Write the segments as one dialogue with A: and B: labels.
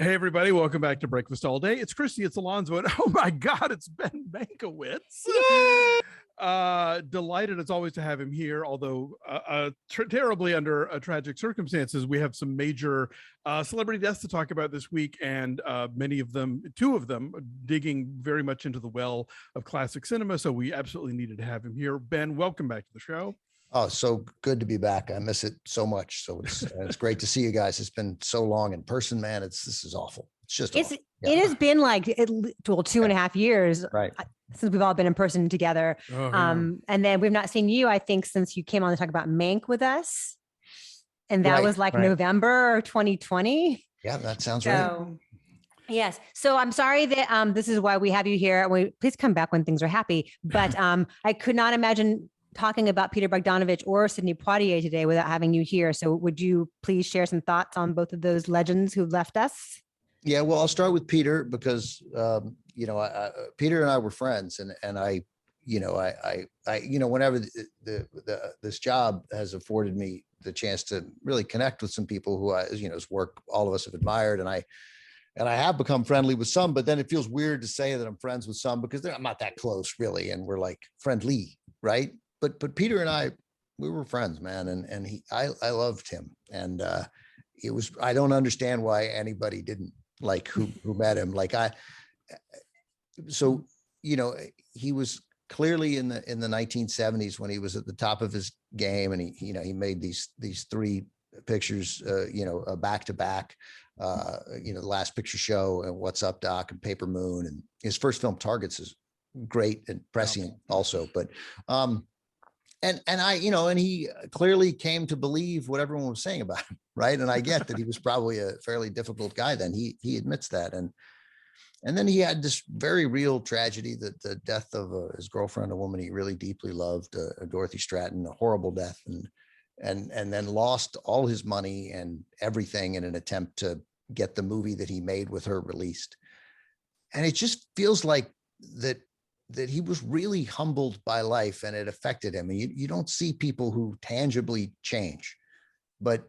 A: Hey, everybody. Welcome back to Breakfast All Day. It's Christy, it's Alonso, and oh my God, it's Ben Mankiewicz. Delighted as always to have him here, although terribly under tragic circumstances. We have some major celebrity deaths to talk about this week, and many of them, two of them, digging very much into the well of classic cinema, so we absolutely needed to have him here. Ben, welcome back to the show.
B: Oh, so good to be back. I miss it so much. So it's great to see you guys. It's been so long in person, man. This is awful. It's just awful.
C: It has been like 2.5 years,
B: right,
C: since we've all been in person together.
A: Oh, yeah.
C: And then we've not seen you, I think, since you came on to talk about Mank with us, and that was like November 2020.
B: Yeah, that sounds right.
C: Yes. So I'm sorry that this is why we have you here. Please come back when things are happy. But I could not imagine talking about Peter Bogdanovich or Sidney Poitier today without having you here. So would you please share some thoughts on both of those legends who left us?
B: Yeah, well, I'll start with Peter because Peter and I were friends, and I whenever this job has afforded me the chance to really connect with some people who his work all of us have admired, and I have become friendly with some, but then it feels weird to say that I'm friends with some because I'm not that close really, and we're like friendly, right? But Peter and I, we were friends, man, and I loved him, and I don't understand why anybody didn't like who met him. He was clearly in the 1970s when he was at the top of his game, and he made these three pictures, back to back, the Last Picture Show and What's Up, Doc, and Paper Moon, and his first film Targets is great and prescient also, but and he clearly came to believe what everyone was saying about him, right? And I get that he was probably a fairly difficult guy then. He admits that, and then he had this very real tragedy, that the death of his girlfriend, a woman he really deeply loved, Dorothy Stratton, a horrible death, and then lost all his money and everything in an attempt to get the movie that he made with her released. And it just feels like that he was really humbled by life, and it affected him. And you don't see people who tangibly change, but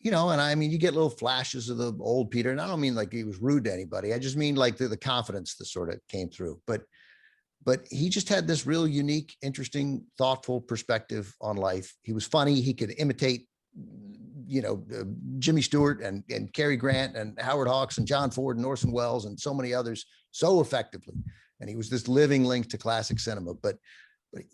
B: and I mean, you get little flashes of the old Peter, and I don't mean like he was rude to anybody. I just mean like the confidence that sort of came through. But he just had this real unique, interesting, thoughtful perspective on life. He was funny. He could imitate, Jimmy Stewart and Cary Grant and Howard Hawks and John Ford and Orson Welles and so many others so effectively. And he was this living link to classic cinema, but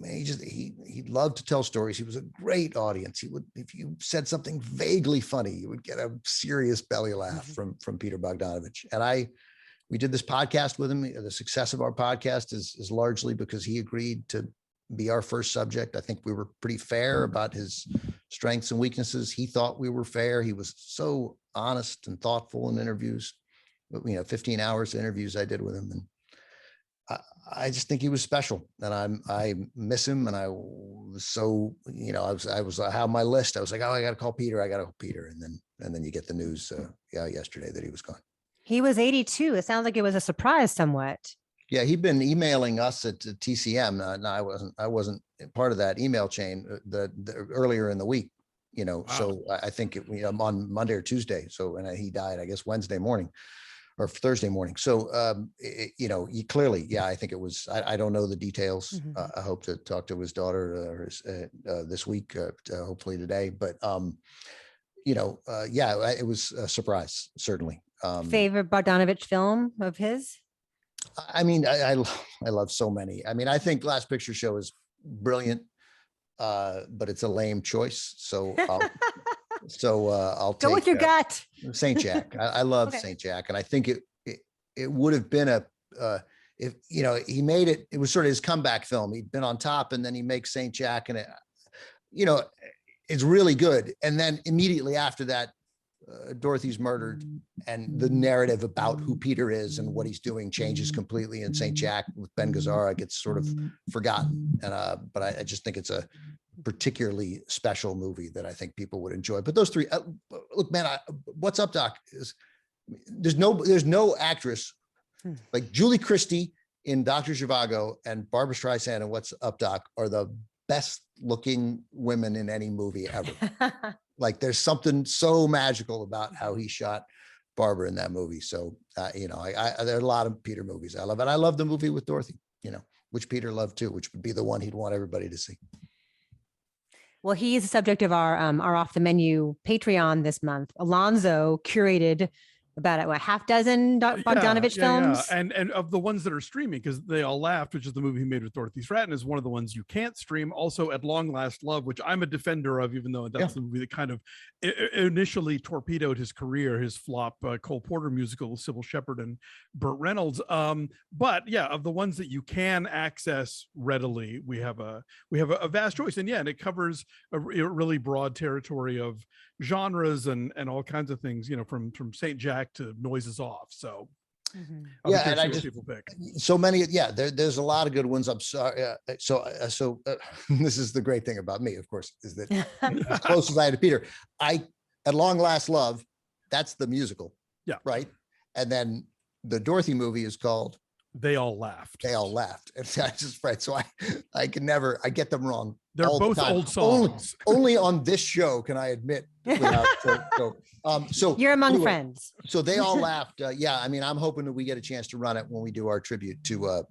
B: man, he loved to tell stories. He was a great audience. He would, if you said something vaguely funny, you would get a serious belly laugh from Peter Bogdanovich. And we did this podcast with him. The success of our podcast is largely because he agreed to be our first subject. I think we were pretty fair about his strengths and weaknesses. He thought we were fair. He was so honest and thoughtful in interviews. 15 hours of interviews I did with him, and I just think he was special, and I miss him. And I was so, I was on my list. I was like, oh, I got to call Peter. And then you get the news yesterday that he was gone.
C: He was 82. It sounds like it was a surprise somewhat.
B: Yeah, he'd been emailing us at TCM. No, I wasn't part of that email chain the earlier in the week. Wow. So I think on Monday or Tuesday. So, and he died, I guess, Wednesday morning or Thursday morning. So, you clearly, I think it was, I don't know the details. I hope to talk to his daughter this week, hopefully today, but, it was a surprise, certainly.
C: Favorite Bogdanovich film of his?
B: I mean, I love so many. I mean, I think Last Picture Show is brilliant, but it's a lame choice. So I'll
C: go with your gut.
B: Saint Jack. I love Saint Jack, and I think it would have been if he made it. It was sort of his comeback film. He'd been on top, and then he makes Saint Jack, and it's really good. And then immediately after that, Dorothy's murdered, and the narrative about who Peter is and what he's doing changes completely. And Saint Jack with Ben Gazzara gets sort of forgotten. And but I just think it's a particularly special movie that I think people would enjoy. But those three, look, man, What's Up, Doc? There's no actress like Julie Christie in Dr. Zhivago and Barbara Streisand in What's Up, Doc are the best looking women in any movie ever. Like there's something so magical about how he shot Barbara in that movie. So, you know, there are a lot of Peter movies I love, and I love the movie with Dorothy, you know, which Peter loved too, which would be the one he'd want everybody to see.
C: Well, he is the subject of our Off the Menu Patreon this month. Alonso curated about a half dozen Bogdanovich films.
A: And of the ones that are streaming, because They All Laughed, which is the movie he made with Dorothy Stratton, is one of the ones you can't stream. Also, At Long Last Love, which I'm a defender of, even though that's the movie that kind of initially torpedoed his career, his flop Cole Porter musical with Sybil Shepherd and Burt Reynolds. But yeah, of the ones that you can access readily, we have a vast choice, and and it covers a really broad territory of genres and all kinds of things, you know, from Saint Jack to Noises Off. So
B: and I just so many, there's a lot of good ones. I'm sorry. So this is the great thing about me, of course, is that as close as I had to Peter, At Long Last Love, that's the musical. Yeah. Right. And then the Dorothy movie is called
A: They All Laughed.
B: They All Laughed. And I just, right. So I get them wrong.
A: They're both old songs.
B: Only on this show can I admit. So
C: you're among friends.
B: So They All Laughed. I mean, I'm hoping that we get a chance to run it when we do our tribute to.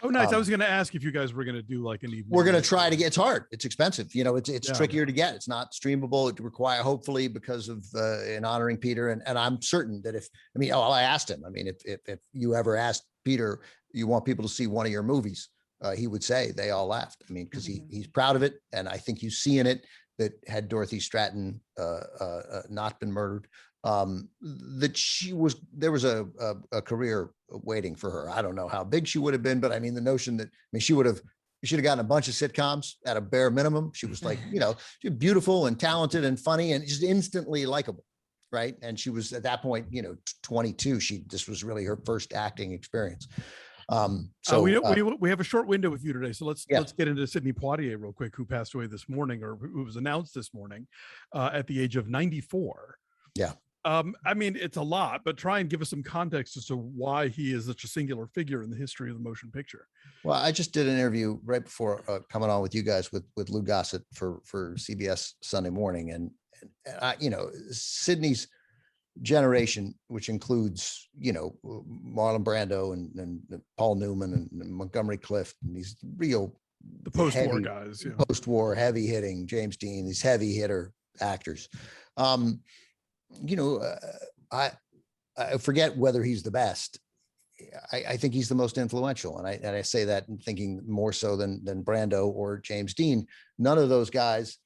A: Oh, nice. I was going to ask if you guys were going to do like an evening.
B: We're going to try to get. It's hard. It's expensive. You know, it's trickier to get. It's not streamable. It require, hopefully, because of in honoring Peter. And I'm certain that I asked him. I mean, if you ever asked Peter, you want people to see one of your movies, he would say They All Laughed. I mean, because he's proud of it, and I think you see in it that had Dorothy Stratton not been murdered, that there was a career waiting for her. I don't know how big she would have been, but I mean, the notion that, she should have gotten a bunch of sitcoms at a bare minimum. She was like, you know, she's beautiful and talented and funny and just instantly likable. Right. And she was at that point, you know, 22. This was really her first acting experience. So
A: we have a short window with you today. So let's get into Sidney Poitier real quick, who passed away this morning, or who was announced this morning at the age of 94.
B: Yeah.
A: I mean, it's a lot, but try and give us some context as to why he is such a singular figure in the history of the motion picture.
B: Well, I just did an interview right before coming on with you guys with Lou Gossett for CBS Sunday Morning. And I, you know, Sidney's generation, which includes, you know, Marlon Brando and Paul Newman and Montgomery Clift, and these real
A: post-war guys,
B: post-war heavy hitting James Dean, these heavy hitter actors. You know, I forget whether he's the best. I think he's the most influential, and I say that in thinking more so than Brando or James Dean. None of those guys,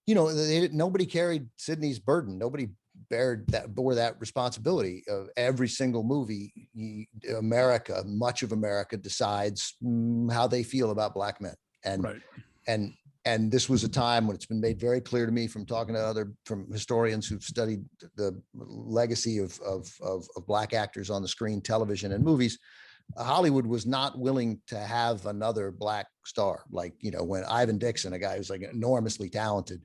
B: you know, nobody carried Sidney's burden. Nobody bore that responsibility of every single movie. Much of America decides how they feel about Black men, and this was a time when it's been made very clear to me from talking to from historians who've studied the legacy of Black actors on the screen, television, and movies. Hollywood was not willing to have another Black star. Like, you know, when Ivan Dixon, a guy who's like enormously talented,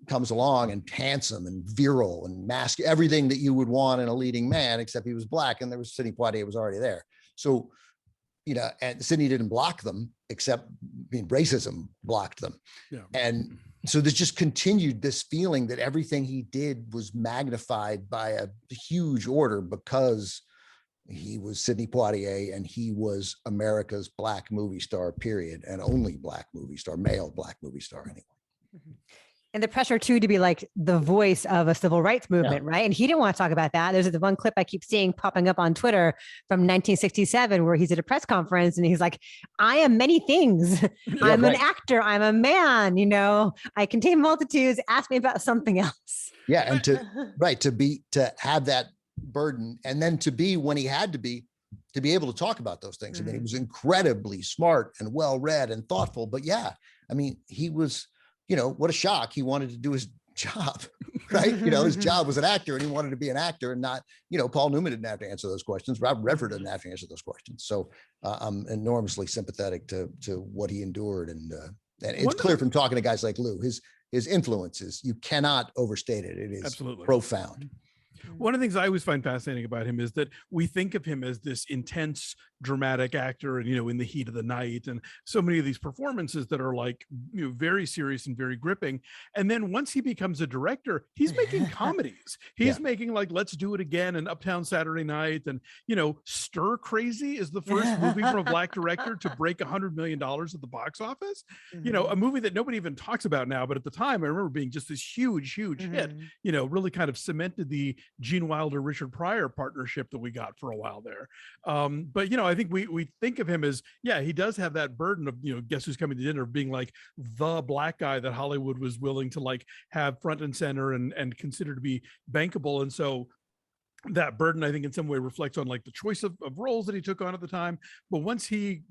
B: comes along and handsome and virile and mask everything that you would want in a leading man, except he was Black, and there was Sidney Poitier was already there. So, you know, and Sidney didn't block them, except racism blocked them. Yeah. And so there's just continued this feeling that everything he did was magnified by a huge order because he was Sidney Poitier and he was America's Black movie star, period, and only Black movie star, male Black movie star anyway.
C: Mm-hmm. And the pressure too to be like the voice of a civil rights movement, right? And he didn't want to talk about that. There's the one clip I keep seeing popping up on Twitter from 1967 where he's at a press conference and he's like, I am many things. I'm an actor. I'm a man, you know, I contain multitudes. Ask me about something else.
B: Yeah. And to have that burden, and then to be, when he had to be able to talk about those things. I mean, he was incredibly smart and well-read and thoughtful, but I mean, he was, you know, what a shock. He wanted to do his job, right? You know, his job was an actor and he wanted to be an actor and not, you know, Paul Newman didn't have to answer those questions. Rob Redford didn't have to answer those questions. So I'm enormously sympathetic to what he endured. And it's clear from talking to guys like Lou, his influences, you cannot overstate it. It is absolutely profound.
A: One of the things I always find fascinating about him is that we think of him as this intense dramatic actor, and in the heat of the night, and so many of these performances that are like very serious and very gripping. And then once he becomes a director, he's making comedies. He's making like Let's Do It Again and Uptown Saturday Night, and Stir Crazy is the first movie from a Black director to break $100 million at the box office. A movie that nobody even talks about now, but at the time I remember being just this huge hit. Really kind of cemented the Gene Wilder Richard Pryor partnership that we got for a while there. But I think we think of him as, he does have that burden of Guess Who's Coming to Dinner, being like the Black guy that Hollywood was willing to like have front and center and consider to be bankable. And so that burden, I think, in some way reflects on like the choice of roles that he took on at the time. But once he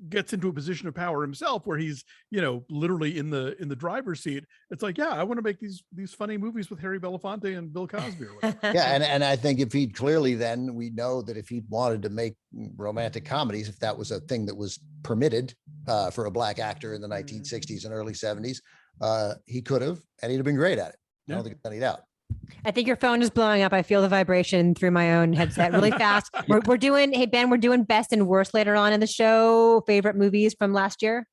A: gets into a position of power himself, where he's literally in the driver's seat, it's like, I want to make these funny movies with Harry Belafonte and Bill Cosby or whatever.
B: and I think if he'd clearly, then we know that if he wanted to make romantic comedies, if that was a thing that was permitted for a Black actor in the 1960s and early 70s, he could have, and he'd have been great at it. I don't think it's any doubt.
C: I think your phone is blowing up. I feel the vibration through my own headset really fast. We're doing, hey, Ben, we're doing best and worst later on in the show. Favorite movies from last year?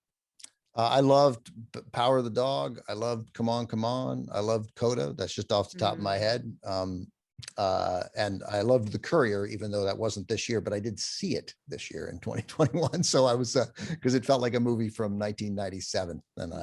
B: I loved Power of the Dog. I loved Come On, Come On. I loved Coda. That's just off the top of my head. And I loved The Courier, even though that wasn't this year, but I did see it this year in 2021. So I was, because it felt like a movie from 1997. And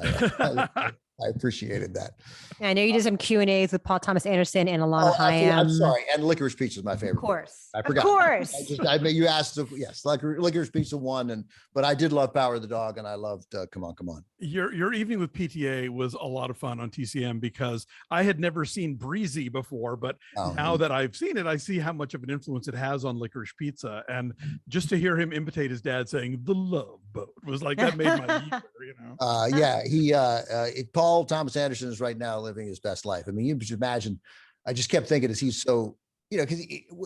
B: I appreciated that.
C: I know you did some Q&As with Paul Thomas Anderson and Alana Hayam.
B: I'm sorry. And Licorice Pizza is my favorite.
C: Of course.
B: I forgot.
C: Of course.
B: I mean, you asked, yes, Licorice Pizza won, but I did love Power of the Dog, and I loved Come On, Come On.
A: Your evening with PTA was a lot of fun on TCM, because I had never seen Breezy before, but now that I've seen it, I see how much of an influence it has on Licorice Pizza. And just to hear him imitate his dad saying "The Love Boat" was like, that made my year,
B: Paul Thomas Anderson is right now living his best life. I mean, you should imagine. I just kept thinking, as he's so, because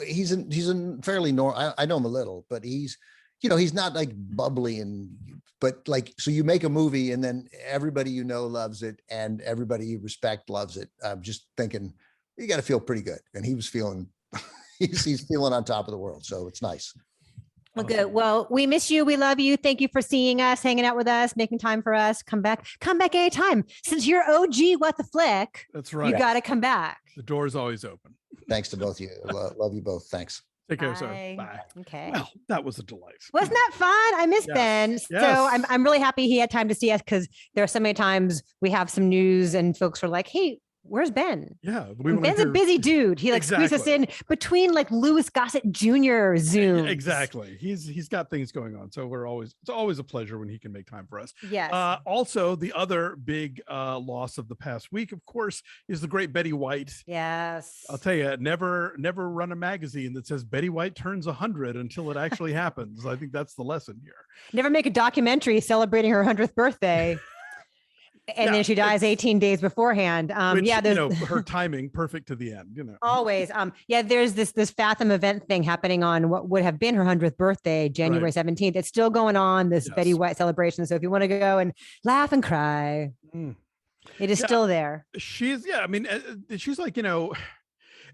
B: he's a fairly normal. I know him a little, but he's not like bubbly but like, so you make a movie and then everybody loves it, and everybody you respect loves it. I'm just thinking, you got to feel pretty good, and he was feeling, he's feeling on top of the world. So it's nice.
C: Well, good. Well, we miss you. We love you. Thank you for seeing us, hanging out with us, making time for us. Come back anytime. Since you're OG What the Flick,
A: that's right.
C: You got to come back.
A: The door is always open.
B: Thanks to both of you. Love you both. Thanks.
A: Take care, sir. Bye.
C: Okay.
A: Well, that was a delight.
C: Wasn't that fun? I miss Ben.
A: Yes.
C: So I'm really happy he had time to see us, because there are so many times we have some news and folks are like, hey, where's Ben?
A: Yeah.
C: Ben's a busy dude. He squeezes us in between like Louis Gossett Jr. Zoom.
A: Exactly. He's got things going on. So it's always a pleasure when he can make time for us.
C: Yes.
A: Also, the other big loss of the past week, of course, is the great Betty White.
C: Yes.
A: I'll tell you, never run a magazine that says Betty White turns 100 until it actually happens. I think that's the lesson here.
C: Never make a documentary celebrating her 100th birthday. And then she dies 18 days beforehand.
A: Which, her timing perfect to the end,
C: Always. There's this Fathom event thing happening on what would have been her 100th birthday, January 17th. It's still going on, this Betty White celebration. So if you want to go and laugh and cry, it is still there.
A: She's like,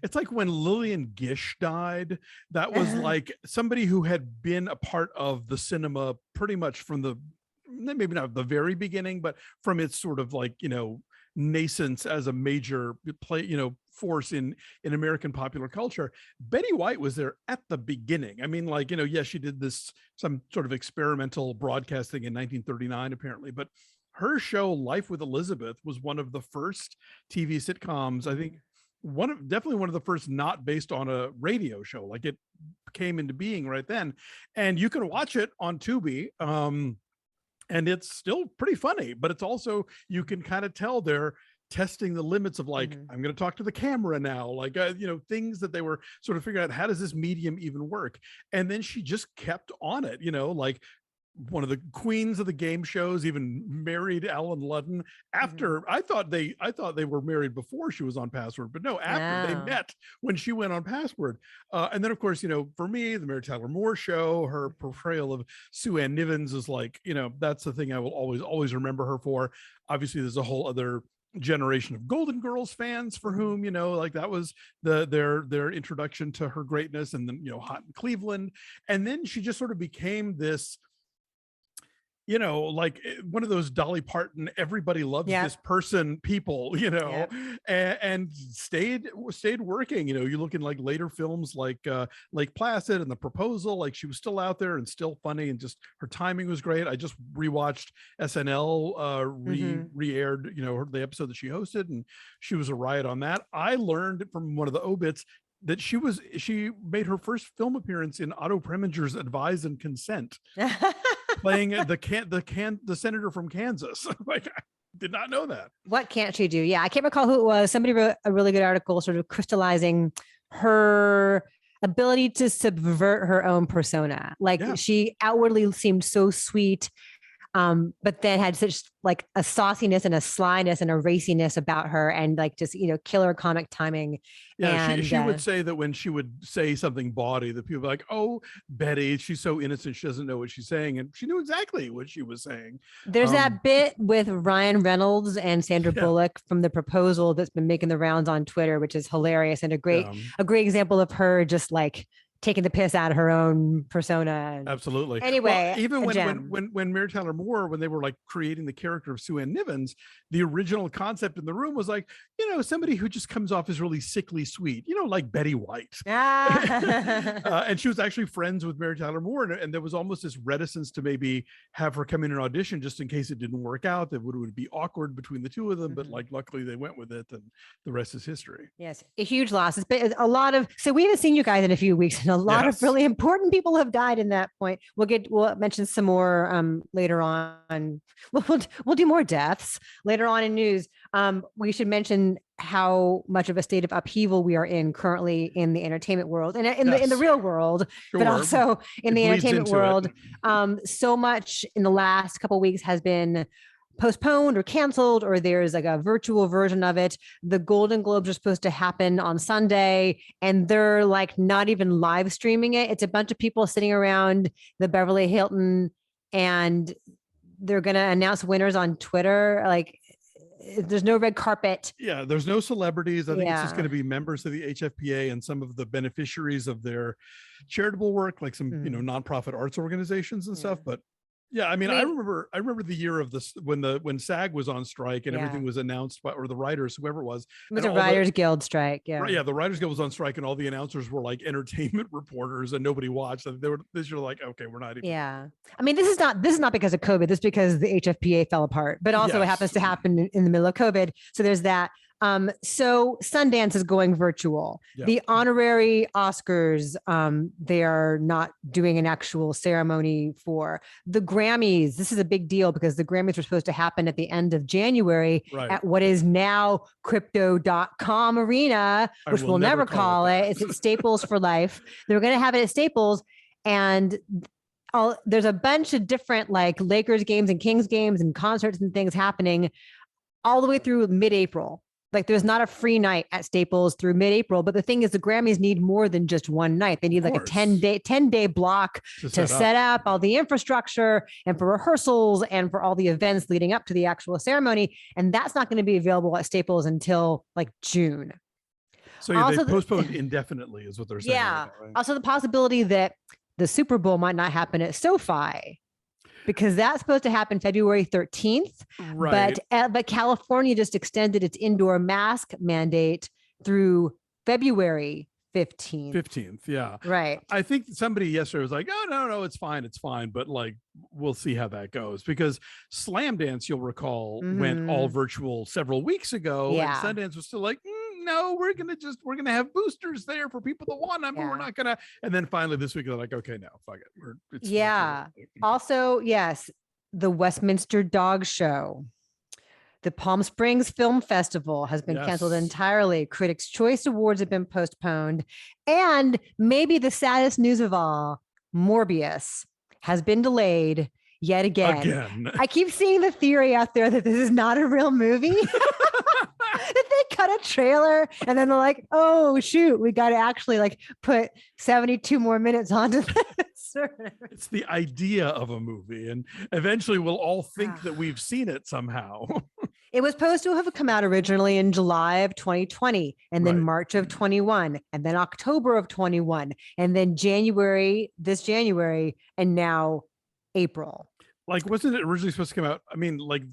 A: it's like when Lillian Gish died. That was like somebody who had been a part of the cinema pretty much from the, maybe not the very beginning, but from its sort of like, nascence as a major force in American popular culture. Betty White was there at the beginning. I mean, like, yes, she did some sort of experimental broadcasting in 1939, apparently, but her show Life with Elizabeth was one of the first TV sitcoms, I think, definitely one of the first not based on a radio show. Like, it came into being right then, and you can watch it on Tubi. And it's still pretty funny, but it's also, you can kind of tell they're testing the limits of like, I'm going to talk to the camera now, like, things that they were sort of figuring out, how does this medium even work? And then she just kept on it, like one of the queens of the game shows, even married Alan Ludden after. I thought they were married before she was on Password, but no, after they met when she went on Password. And then of course, for me, the Mary Tyler Moore Show, her portrayal of Sue Ann Nivens is like, that's the thing I will always remember her for. Obviously there's a whole other generation of Golden Girls fans for whom, like that was their introduction to her greatness, and then, Hot in Cleveland. And then she just sort of became this, like one of those Dolly Parton, everybody loves this person people, and stayed working. You look in like later films like Lake Placid and The Proposal, like she was still out there and still funny, and just her timing was great. I just rewatched SNL re-aired, the episode that she hosted, and she was a riot on that. I learned from one of the obits that she made her first film appearance in Otto Preminger's Advise and Consent. Playing the senator from Kansas. Like, I did not know that.
C: What can't she do? Yeah, I can't recall who it was. Somebody wrote a really good article sort of crystallizing her ability to subvert her own persona. Like she outwardly seemed so sweet, but then had such like a sauciness and a slyness and a raciness about her, and like just, killer comic timing.
A: Yeah,
C: and,
A: she would say that when she would say something bawdy, that people were like, oh, Betty, she's so innocent, she doesn't know what she's saying. And she knew exactly what she was saying.
C: There's that bit with Ryan Reynolds and Sandra Bullock from The Proposal that's been making the rounds on Twitter, which is hilarious and a great example of her just like taking the piss out of her own persona.
A: Absolutely.
C: Anyway,
A: well, even when Mary Tyler Moore, when they were like creating the character of Sue Ann Nivens, the original concept in the room was like, somebody who just comes off as really sickly sweet, like Betty White. And she was actually friends with Mary Tyler Moore, and there was almost this reticence to maybe have her come in and audition just in case it didn't work out. That would be awkward between the two of them, but like luckily they went with it, and the rest is history.
C: Yes, a huge loss. It's been a lot of, so we haven't seen you guys in a few weeks, and a lot of really important people have died in that point. We'll mention some more later on. We'll do more deaths later on in news. We should mention how much of a state of upheaval we are in currently in the entertainment world and in the real world, but also in the entertainment world. So much in the last couple of weeks has been postponed or canceled, or there's like a virtual version of it. The Golden Globes are supposed to happen on Sunday, and they're like not even live streaming it. It's a bunch of people sitting around the Beverly Hilton, and they're going to announce winners on Twitter. Like, there's no red carpet.
A: Yeah, there's no celebrities. I think it's just going to be members of the HFPA and some of the beneficiaries of their charitable work, like some nonprofit arts organizations and stuff. But yeah, I mean, I remember the year of this when SAG was on strike and everything was announced by, or the writers, whoever it was.
C: It was a Writers Guild strike.
A: Yeah, the Writers Guild was on strike, and all the announcers were like entertainment reporters, and nobody watched. They were this year like, okay, we're not even.
C: Yeah, I mean, this is not because of COVID. This is because the HFPA fell apart, but also it happens to happen in the middle of COVID. So there's that. So Sundance is going virtual. The Honorary Oscars, they are not doing an actual ceremony for the Grammys. This is a big deal because the Grammys were supposed to happen at the end of January at what is now crypto.com arena, which we'll never call it. It's at Staples for life. They're going to have it at Staples, and there's a bunch of different like Lakers games and Kings games and concerts and things happening all the way through mid-April. Like, there's not a free night at Staples through mid-April, but the thing is, the Grammys need more than just one night. They need like a 10-day block to set up all the infrastructure and for rehearsals and for all the events leading up to the actual ceremony. And that's not going to be available at Staples until like June.
A: So they postponed indefinitely is what they're saying.
C: Yeah.
A: Right now, right?
C: Also the possibility that the Super Bowl might not happen at SoFi, because that's supposed to happen February 13th.
A: Right.
C: But California just extended its indoor mask mandate through February 15th.
A: Yeah.
C: Right.
A: I think somebody yesterday was like, oh, no, it's fine. But like, we'll see how that goes, because Slam Dance, you'll recall, went all virtual several weeks ago. And Sundance was still like, no, we're going to have boosters there for people that want them, but we're not going to. And then finally this week, they're like, okay, no, fuck it. It's
C: Also, yes, the Westminster Dog Show. The Palm Springs Film Festival has been canceled entirely. Critics' Choice Awards have been postponed. And maybe the saddest news of all, Morbius has been delayed yet again. I keep seeing the theory out there that this is not a real movie. That they cut a trailer and then they're like, oh shoot, we got to actually like put 72 more minutes onto this.
A: It's the idea of a movie, and eventually we'll all think that we've seen it somehow.
C: It was supposed to have come out originally in July of 2020, and then
A: Right.
C: March of 21, and then October of 21, and then this January, and now April.
A: Like, wasn't it originally supposed to come out? I mean, like,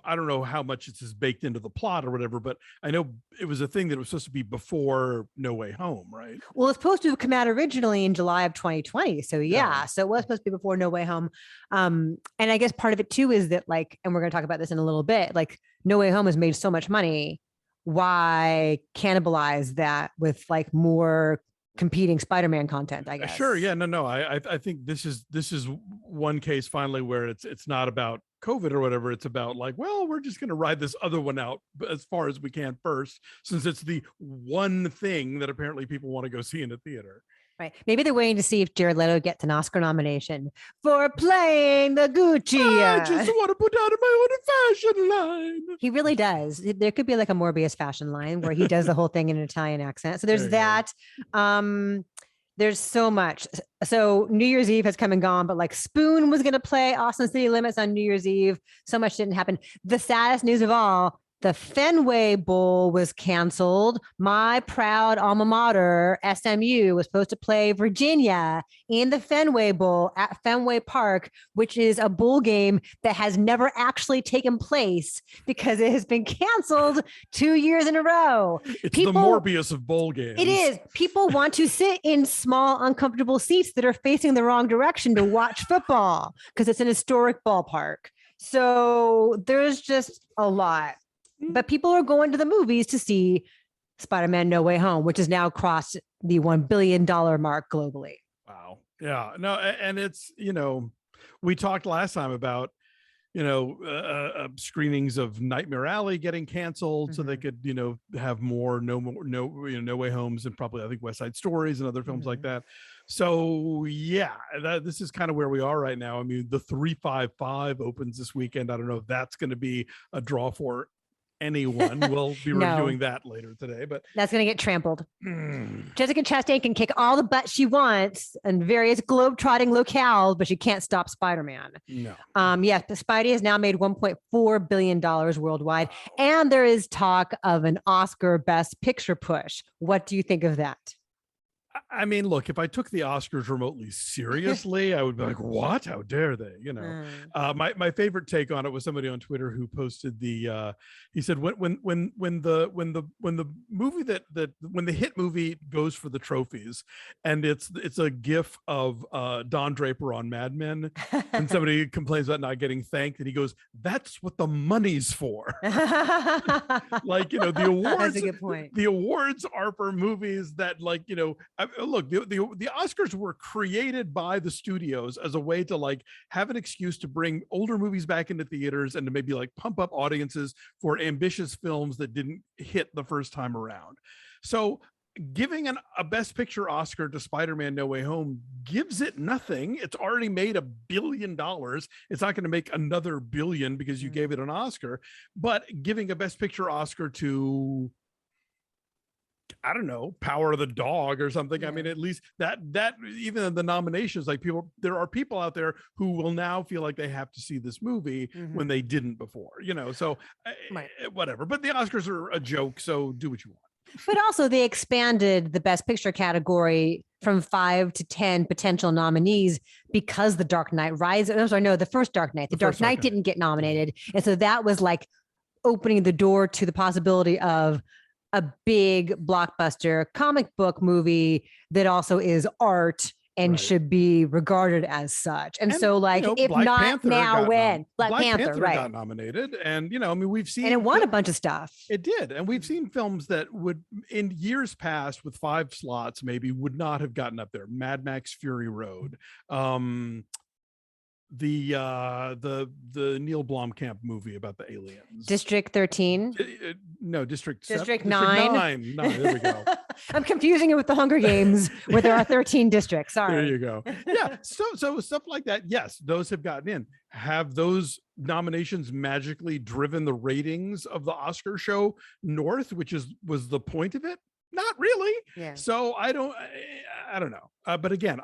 A: I don't know how much it's just baked into the plot or whatever, but I know it was a thing that was supposed to be before No Way Home, right?
C: Well, it's supposed to have come out originally in July of 2020. So
A: Yeah.
C: so it was supposed to be before No Way Home. And I guess part of it too is that, like, and we're going to talk about this in a little bit, like No Way Home has made so much money. Why cannibalize that with like more competing Spider-Man content, I guess.
A: Sure. Yeah. No. I think this is one case finally where it's not about COVID or whatever. It's about like, well, we're just going to ride this other one out as far as we can first, since it's the one thing that apparently people want to go see in the theater.
C: Right. Maybe they're waiting to see if Jared Leto gets an Oscar nomination for playing the Gucci.
A: I just want to put out my own fashion line.
C: He really does. There could be like a Morbius fashion line where he does the whole thing in an Italian accent. So there's that. There's so much. So New Year's Eve has come and gone, but like Spoon was going to play Austin City Limits on New Year's Eve. So much didn't happen. The saddest news of all, the Fenway Bowl was canceled. My proud alma mater, SMU, was supposed to play Virginia in the Fenway Bowl at Fenway Park, which is a bowl game that has never actually taken place because it has been canceled 2 years in a row.
A: It's the Morbius of bowl games.
C: It is. People want to sit in small, uncomfortable seats that are facing the wrong direction to watch football because it's an historic ballpark. So there's just a lot. But people are going to the movies to see Spider-Man No Way Home, which has now crossed the $1 billion mark globally.
A: Wow. Yeah. No, and it's, we talked last time about, screenings of Nightmare Alley getting canceled so they could, have more No Way Homes and probably I think West Side Stories and other films like that. So yeah, this is kind of where we are right now. I mean, the 355 opens this weekend. I don't know if that's going to be a draw for anyone. We'll be reviewing that later today, but
C: that's going to get trampled. Jessica Chastain can kick all the butt she wants in various globe-trotting locales, but she can't stop Spider-Man.
A: No.
C: Yes, Spidey has now made $1.4 billion worldwide, and there is talk of an Oscar Best Picture push. What do you think of that?
A: I mean, look, if I took the Oscars remotely seriously, I would be like, what? How dare they? My favorite take on it was somebody on Twitter who posted he said, when the hit movie goes for the trophies and it's a gif of Don Draper on Mad Men and somebody complains about not getting thanked and he goes, that's what the money's for. Like, the awards,
C: that's a good point.
A: The awards are for movies that look, the Oscars were created by the studios as a way to like have an excuse to bring older movies back into theaters and to maybe like pump up audiences for ambitious films that didn't hit the first time around. So giving a Best Picture Oscar to Spider-Man No Way Home gives it nothing. It's already made $1 billion. It's not going to make another billion because you gave it an Oscar, but giving a Best Picture Oscar to, I don't know, Power of the Dog or something. I mean, at least that even the nominations, like there are people out there who will now feel like they have to see this movie when they didn't before, so whatever. But the Oscars are a joke, so do what you want.
C: But also they expanded the Best Picture category from 5 to 10 potential nominees because The Dark Knight Rises. The first Dark Knight. The Dark Knight didn't get nominated. And so that was like opening the door to the possibility of a big blockbuster comic book movie that also is art and should be regarded as such. And so like, if
A: Black
C: not
A: Panther
C: now, when?
A: Black Panther got nominated. And, we've seen.
C: And it won a bunch of stuff.
A: It did. And we've seen films that would, in years past with 5 slots, maybe would not have gotten up there. Mad Max Fury Road. The Neil Blomkamp movie about the aliens.
C: District 13?
A: No, District
C: 9.
A: District 9. There we go.
C: I'm confusing it with the Hunger Games where there are 13 districts. Sorry.
A: There you go. Yeah. So stuff like that. Yes, those have gotten in. Have those nominations magically driven the ratings of the Oscar show north, which was the point of it? Not really.
C: Yeah.
A: So I don't know. But again,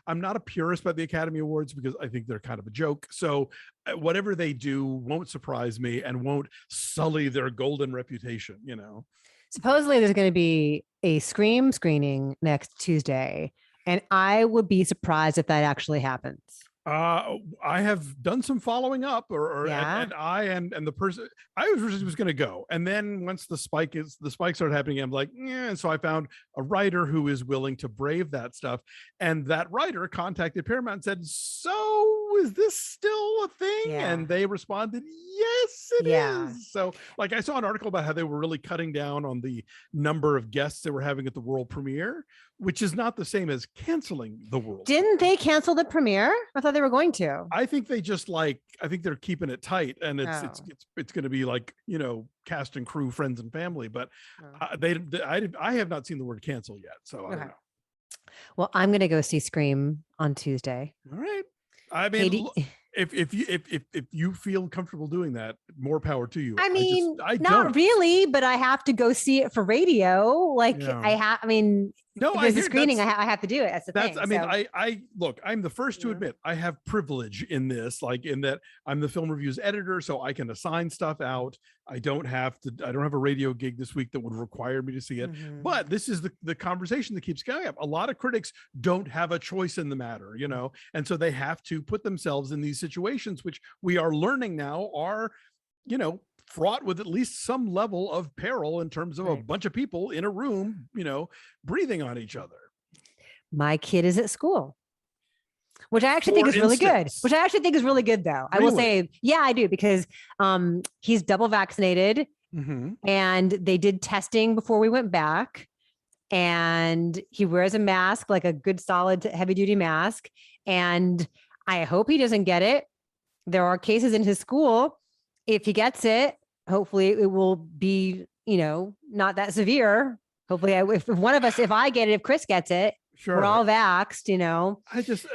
A: I'm not a purist about the Academy Awards because I think they're kind of a joke. So whatever they do won't surprise me and won't sully their golden reputation, you know?
C: Supposedly there's going to be a Scream screening next Tuesday, and I would be surprised if that actually happens.
A: I have done some following up,
C: Yeah.
A: and the person I was going to go, and then once the spike started happening, I'm like, yeah. And so I found a writer who is willing to brave that stuff, and that writer contacted Paramount and said, "So is this still a thing?"
C: Yeah.
A: And they responded, "Yes, it
C: Yeah.
A: is." So, like, I saw an article about how they were really cutting down on the number of guests they were having at the world premiere, which is not the same as canceling the world.
C: Didn't they cancel the premiere? I thought they were going to.
A: I think they just I think they're keeping it tight, and it's going to be like, you know, cast and crew, friends and family. But I have not seen the word cancel yet, so I don't know.
C: Well, I'm going to go see Scream on Tuesday.
A: All right. I mean, if you feel comfortable doing that, more power to you.
C: I mean,
A: I
C: not
A: don't.
C: really, but I have to go see it for radio. Like I mean,
A: no,
C: if there's a screening, I have to do it. That's the thing.
A: I mean, I look, I'm the first to admit I have privilege in this, like in that I'm the film reviews editor, so I can assign stuff out. I don't have a radio gig this week that would require me to see it. But this is the conversation that keeps going up. A lot of critics don't have a choice in the matter, you know, and so they have to put themselves in these situations, which we are learning now are, you know, fraught with at least some level of peril in terms of a bunch of people in a room, you know, breathing on each other.
C: My kid is at school, which I actually think is really good. Which I actually think is really good, though. I will say, yeah, I do, because he's double vaccinated, and they did testing before we went back, and he wears a mask, like a good, solid, heavy duty mask. And I hope he doesn't get it. There are cases in his school. If he gets it, hopefully it will be, you know, not that severe. Hopefully, if I get it, if Chris gets it, we're all vaxxed, you know.
A: I just,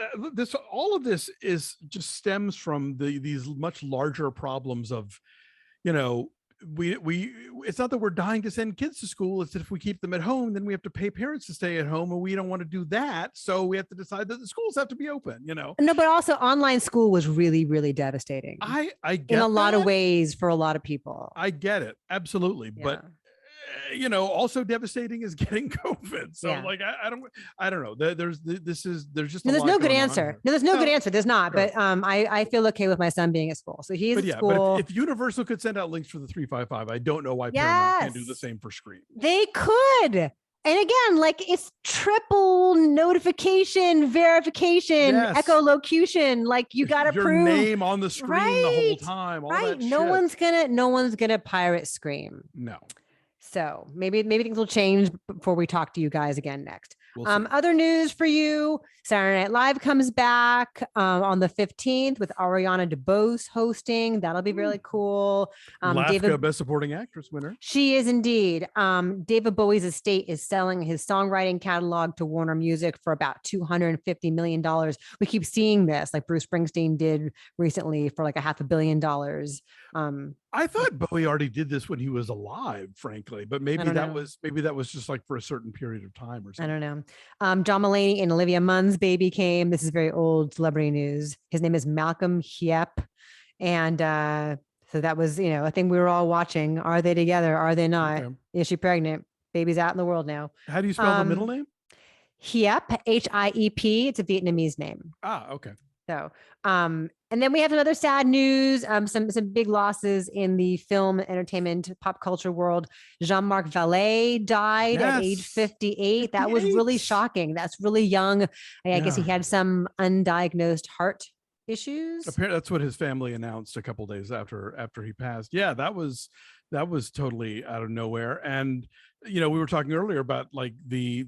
A: all of this is just stems from these much larger problems of, you know, it's not that we're dying to send kids to school. It's that if we keep them at home, then we have to pay parents to stay at home, and we don't want to do that. So we have to decide that the schools have to be open, you know?
C: No, but also online school was really, really devastating.
A: I get
C: in a lot of ways for a lot of people.
A: I get it. Absolutely. Yeah. But you know, also devastating is getting COVID. So like, I don't know. There's just,
C: there's no good answer. No, there's no good answer. There's not, but I feel okay with my son being at school. So he's at school.
A: But if Universal could send out links for the 355, I don't know why Paramount can't do the same for Scream.
C: They could. And again, like, it's triple notification, verification, echolocution. Like, you got to prove
A: your name on the screen the whole time. All that shit.
C: No one's gonna pirate Scream.
A: No.
C: So maybe things will change before we talk to you guys again next. Other news for you: Saturday Night Live comes back on the 15th with Ariana DeBose hosting. That'll be really cool.
A: Lafka, Best Supporting Actress winner.
C: She is indeed. David Bowie's estate is selling his songwriting catalog to Warner Music for about $250 million. We keep seeing this, like Bruce Springsteen did recently for like $500 million.
A: I thought Bowie already did this when he was alive, frankly, but maybe that was just like for a certain period of time or something.
C: I don't know. John Mulaney and Olivia Munn's baby came. This is very old celebrity news. His name is Malcolm Hiep. And so that was, you know, a thing we were all watching. Are they together? Are they not? Okay. Is she pregnant? Baby's out in the world now.
A: How do you spell the middle name?
C: Hiep, Hiep. It's a Vietnamese name.
A: Okay.
C: So, and then we have another sad news, some big losses in the film, entertainment, pop culture world. Jean-Marc Vallée died at age 58. That was really shocking. That's really young. I guess he had some undiagnosed heart issues.
A: Apparently, that's what his family announced a couple days after he passed. Yeah, that was totally out of nowhere. And you know, we were talking earlier about like the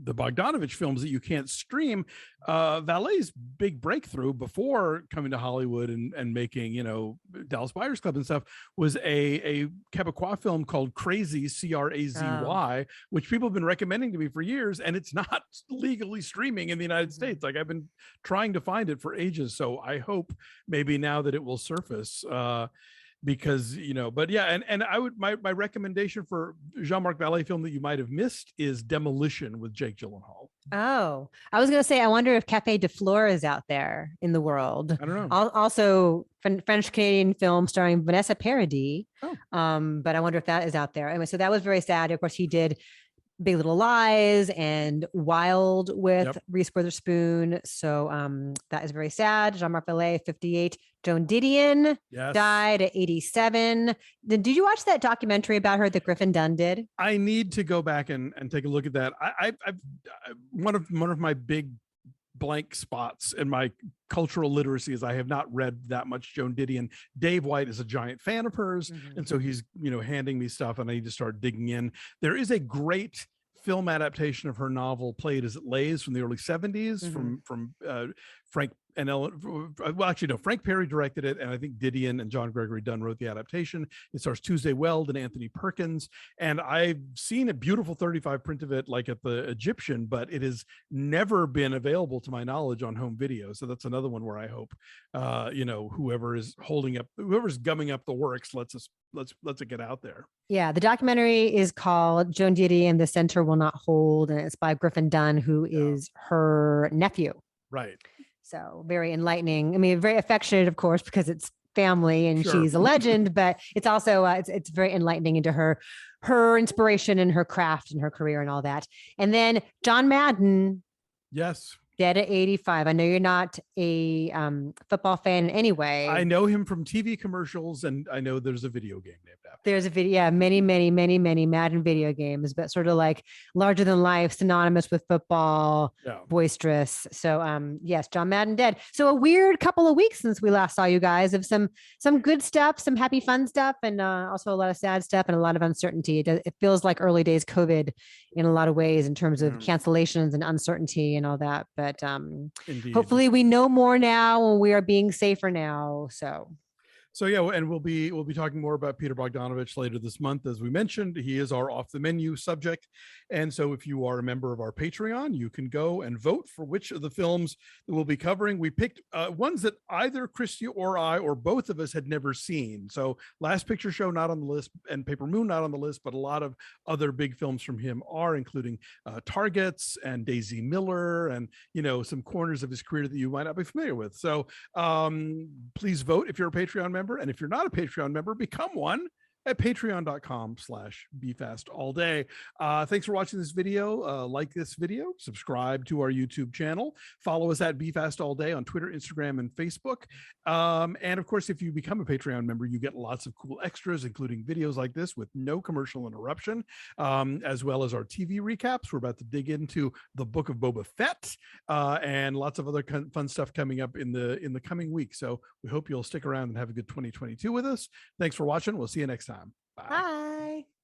A: Bogdanovich films that you can't stream. Vallée's big breakthrough before coming to Hollywood and making, you know, Dallas Buyers Club and stuff was a Quebecois film called Crazy, Crazy, which people have been recommending to me for years, and it's not legally streaming in the United States. Like, I've been trying to find it for ages, so I hope maybe now that it will surface. because, but yeah, and I would, my recommendation for Jean-Marc Vallée film that you might have missed is Demolition with Jake Gyllenhaal.
C: Oh, I was going to say, I wonder if Café de Flore is out there in the world.
A: I don't know.
C: Also, French Canadian film starring Vanessa Paradis.
A: Oh.
C: But I wonder if that is out there. Anyway, so that was very sad. Of course, he did Big Little Lies and Wild with Reese Witherspoon. So that is very sad. Jean-Marc Vallée, 58. Joan Didion died at 87. Did you watch that documentary about her that Griffin Dunn did?
A: I need to go back and take a look at that. I've one of my big blank spots in my cultural literacy is I have not read that much Joan Didion. Dave White is a giant fan of hers, and so he's handing me stuff, and I need to start digging in. There is a great film adaptation of her novel Play It As It Lays from the early 70s from Frank and Ellen. Well, actually, no, Frank Perry directed it, and I think Didion and John Gregory Dunn wrote the adaptation. It stars Tuesday Weld and Anthony Perkins, and I've seen a beautiful 35 print of it, like at the Egyptian, but it has never been available to my knowledge on home video. So that's another one where I hope, whoever's gumming up the works lets it get out there.
C: Yeah, the documentary is called Joan Didion, The Center Will Not Hold, and it's by Griffin Dunn, who is her nephew.
A: Right.
C: So very enlightening. I mean, very affectionate, of course, because it's family and she's a legend, but it's also, it's very enlightening into her inspiration and her craft and her career and all that. And then John Madden.
A: Yes.
C: Dead at 85. I know you're not a football fan in any way.
A: I know him from TV commercials, and I know there's a video game named after.
C: There's a video, yeah, many Madden video games, but sort of like larger than life, synonymous with football, boisterous. So yes, John Madden dead. So a weird couple of weeks since we last saw you guys of some good stuff, some happy fun stuff, and also a lot of sad stuff and a lot of uncertainty. It feels like early days COVID in a lot of ways in terms of cancellations and uncertainty and all that. But hopefully we know more now and we are being safer now. So
A: yeah, and we'll be talking more about Peter Bogdanovich later this month. As we mentioned, he is our off the menu subject. And so if you are a member of our Patreon, you can go and vote for which of the films that we'll be covering. We picked ones that either Christy or I or both of us had never seen. So Last Picture Show not on the list, and Paper Moon not on the list, but a lot of other big films from him are, including Targets and Daisy Miller, and some corners of his career that you might not be familiar with. So please vote if you're a Patreon member. And if you're not a Patreon member, become one at patreon.com/BeFastAllDay. Thanks for watching this video. Like this video, subscribe to our YouTube channel, follow us at BeFastAllDay on Twitter, Instagram, and Facebook. And of course, if you become a Patreon member, you get lots of cool extras, including videos like this with no commercial interruption, as well as our TV recaps. We're about to dig into the Book of Boba Fett, and lots of other fun stuff coming up in the coming week. So we hope you'll stick around and have a good 2022 with us. Thanks for watching. We'll see you next time. Bye.
C: Bye.